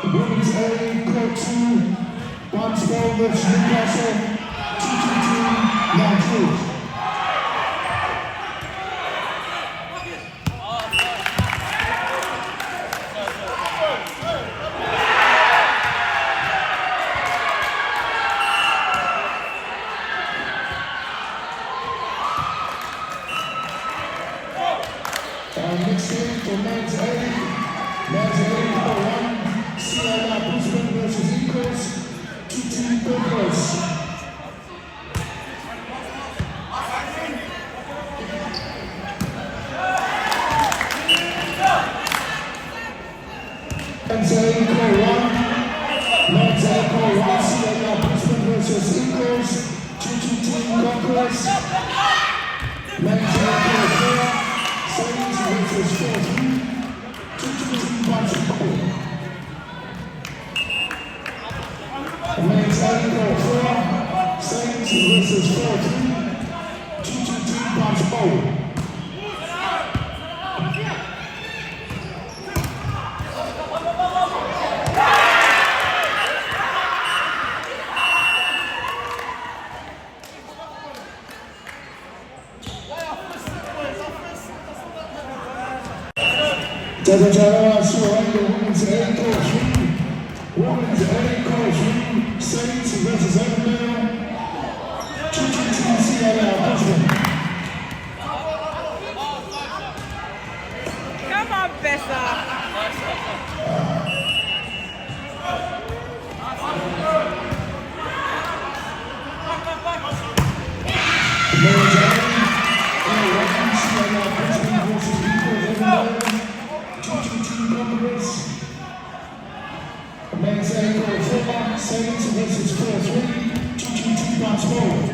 Women's A, Court 2, Barnstable vs Newcastle, 222, Madrid. Next game for men's A, number 1, CLR Brisbane vs Eagles, 2-2 Burgos. Men's A, Core 1, men's A, Core 1, CLR Brisbane vs Eagles, 2-2 Conquerors. Men's A, Core 4, Saints vs 4-3, 2-2 Barnstable. Men's A, Core 4, Saints vs 4-3, 2-2 Barnstable. Jarawa Suhaila, Women's A, Core 3, Women's A, Core 3, Saints vs Avondale, Congress. Men's ankle format, Saints versus 4-3, 222 bounce forward.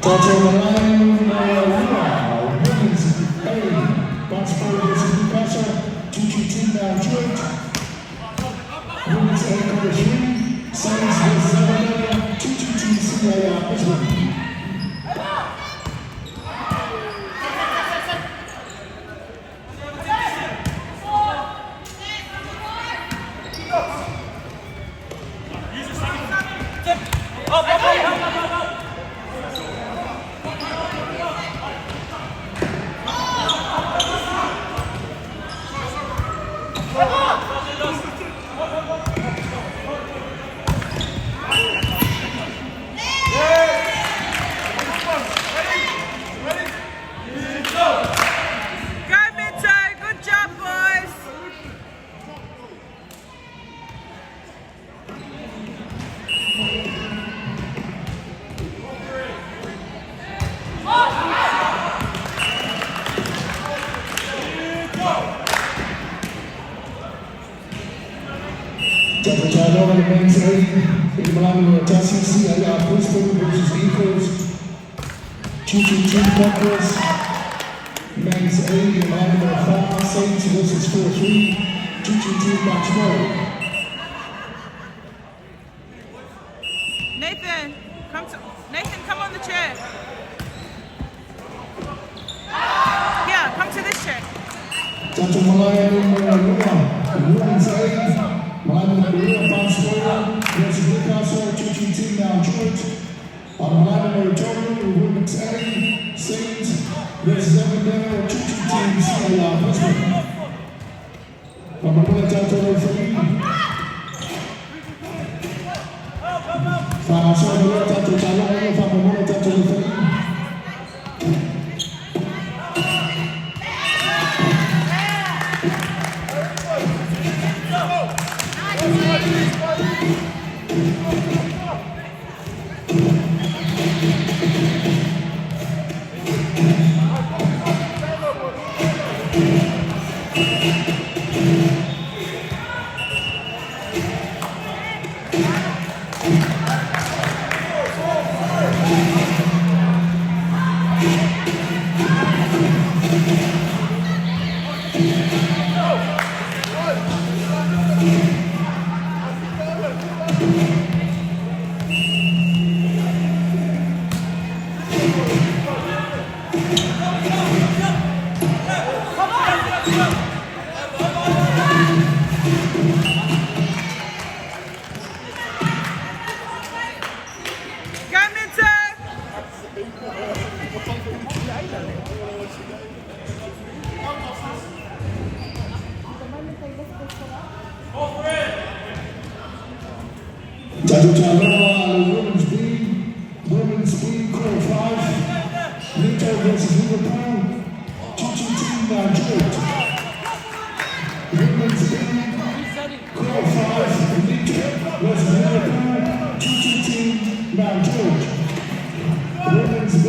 Dr. Ryan women's A, bounce forward versus Newcastle, 222 now George. Women's ankle 3, Saints versus Alabama, 222 CAR Brisbane. Dr. Jalova, the men's A, in Milan, Tassi, CIR, Brisbane versus Eagles, 222 Congress. Men's A, in Milan, Farmer, Saints versus 4-3, 222 match ball. Nathan, come on the chair. Yeah, come to this chair. Dr. Malaya, women's A, Malaya Maria bounce forward versus Newcastle, 222 now George. On Malaya Meritorial, women's A, Saints versus Evandale, 222 CIR Brisbane. Pamamula Tato Referee. Pamamula Tato Jalova, Pamamula Tato Referee. Dr. Jalova, women's B, core 5, Nito versus Liverpool, 222 now George. Women's B, core 5, Nito versus Liverpool, 222 now George. Women's B.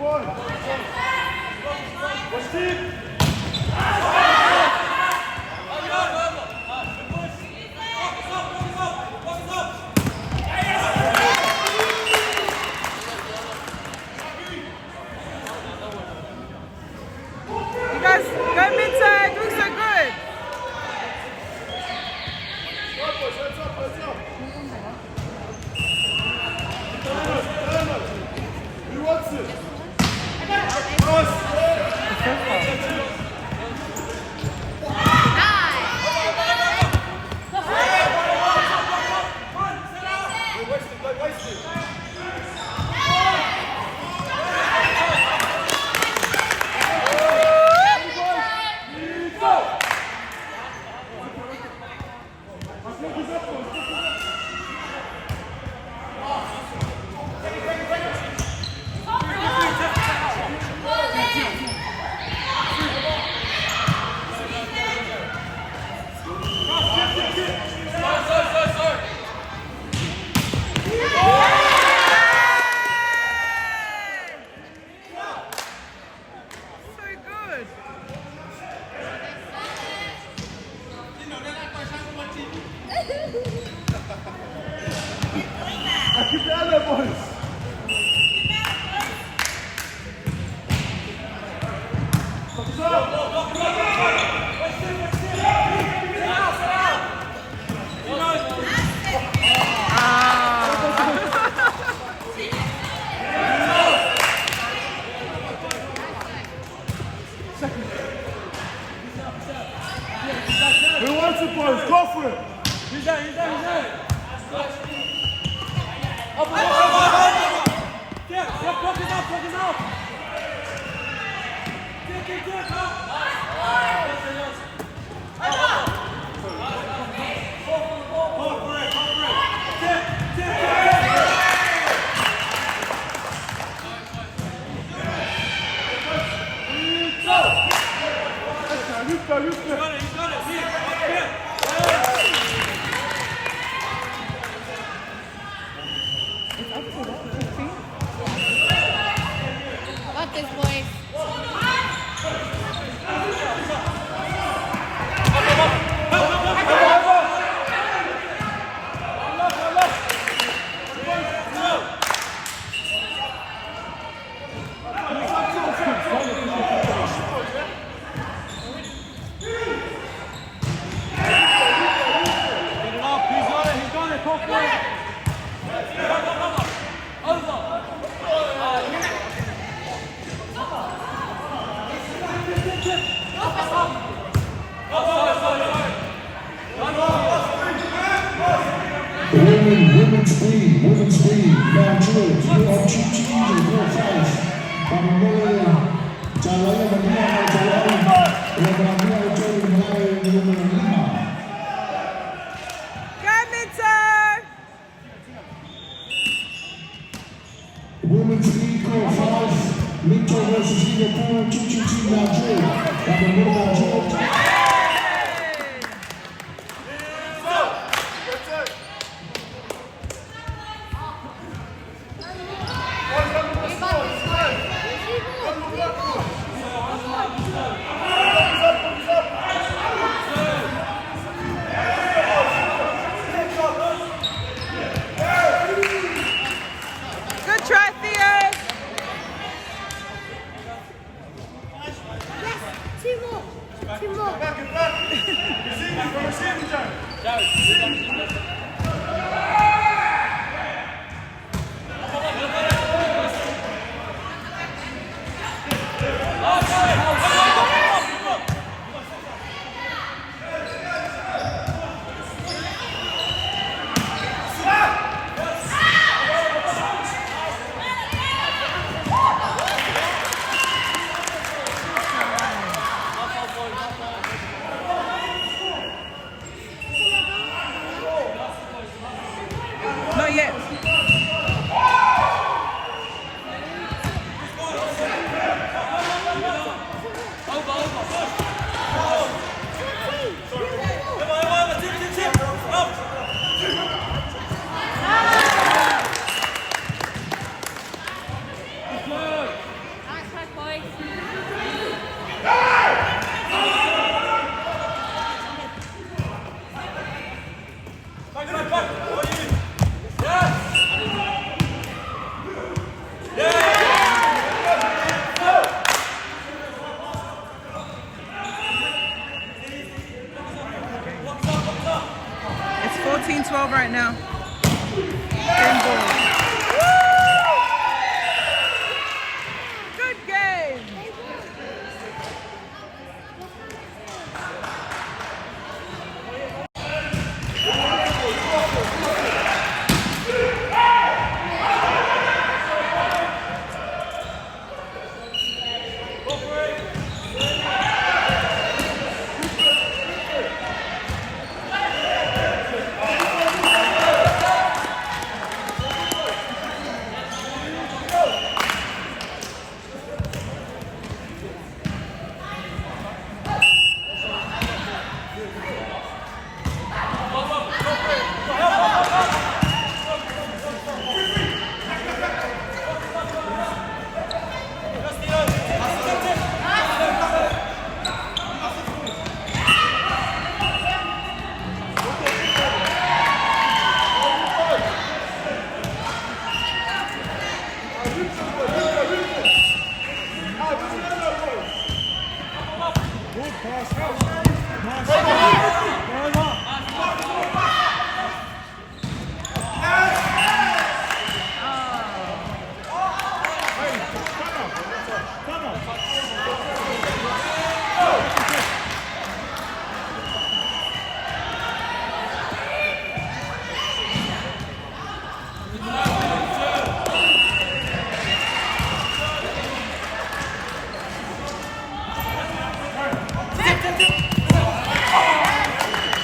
You guys go mid-side, doing so good. Who wants it? So good. Keep it out there, boys. Who wants it, boys? Go for it. He's there. Got this, boys. Women's speed, now George, you are two teams and four fouls. Pamela, Jalaya Manila, Jalaya, Jalaya, Jalaya, Jalaya, Go mid-side. Women's speed, four fouls. Minto versus Liverpool, 2-2 now George. Pamela, George. Good try, Theo. Two more. right now. Game ball. Good game.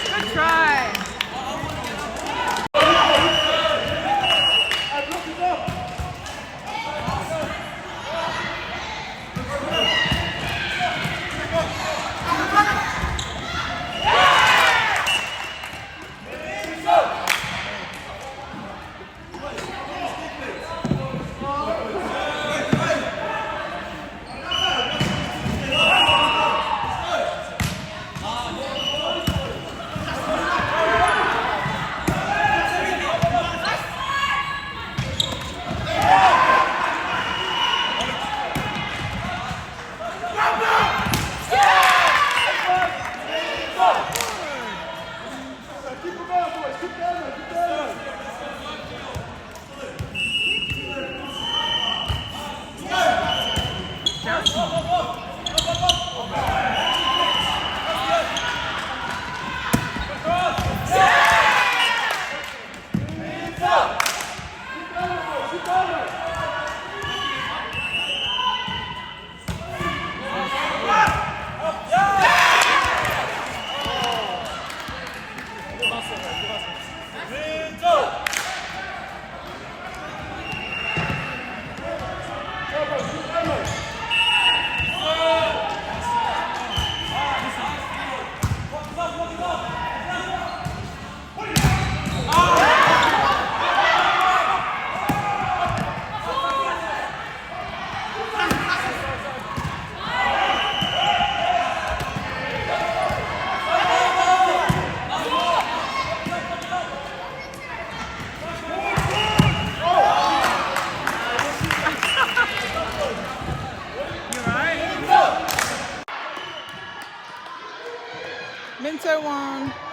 Good try. Minto won.